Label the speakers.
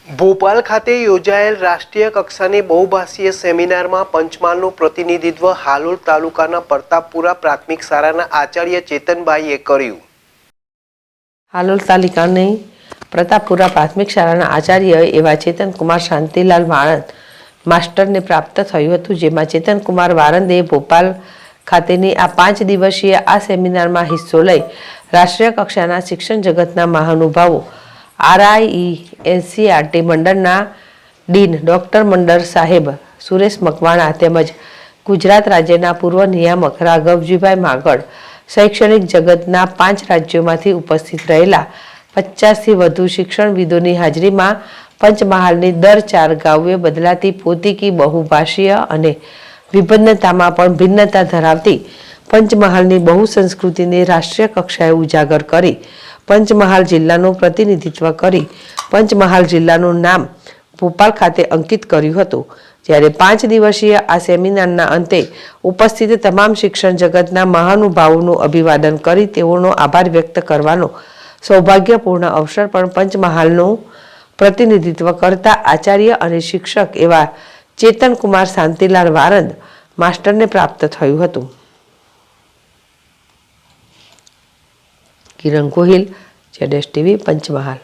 Speaker 1: ભોપાલ ખાતે યોજાયેલ રાષ્ટ્રીય કક્ષાની બહુભાષીય સેમિનારમાં પંચમહાલનું પ્રતિનિધિત્વ હાલોલ તાલુકાના પ્રતાપપુરા પ્રાથમિક શાળાના આચાર્ય ચેતનભાઈએ કર્યું।
Speaker 2: હાલોલ તાલુકાની પ્રતાપપુરા પ્રાથમિક શાળાના આચાર્ય એવા ચેતનકુમાર શાંતિલાલ વાળંદ માસ્ટરને પ્રાપ્ત થયું હતું, જેમાં ચેતનકુમાર વાળંદે ભોપાલ ખાતેની આ 5 દિવસીય આ સેમિનારમાં હિસ્સો લઈ રાષ્ટ્રીય કક્ષાના શિક્ષણ જગતના મહાનુભાવો RIE-NCERT મંડળના ડીન ડૉક્ટર મંડળ સાહેબ સુરેશ મકવાણા તેમજ ગુજરાત રાજ્યના પૂર્વ નિયામક રાઘવજીભાઈ માગડ, શૈક્ષણિક જગતના 5 રાજ્યોમાંથી ઉપસ્થિત રહેલા 50થી વધુ શિક્ષણવિદોની હાજરીમાં પંચમહાલની દર 4 ગાઉએ બદલાતી પોતીકી બહુભાષીય અને વિભિન્નતામાં પણ ભિન્નતા ધરાવતી પંચમહાલની બહુસંસ્કૃતિને રાષ્ટ્રીય કક્ષાએ ઉજાગર કરી પંચમહાલ જિલ્લાનું પ્રતિનિધિત્વ કરી પંચમહાલ જિલ્લાનું નામ ભોપાલ ખાતે અંકિત કર્યું હતું। જ્યારે 5 દિવસીય આ સેમિનારના અંતે ઉપસ્થિત તમામ શિક્ષણ જગતના મહાનુભાવોનું અભિવાદન કરી તેઓનો આભાર વ્યક્ત કરવાનો સૌભાગ્યપૂર્ણ અવસર પણ પંચમહાલનું પ્રતિનિધિત્વ કરતા આચાર્ય અને શિક્ષક એવા ચેતનકુમાર શાંતિલાલ વાળંદ માસ્ટરને પ્રાપ્ત થયું હતું। કિરણ ગોહિલ, ZSTV, પંચમહાલ।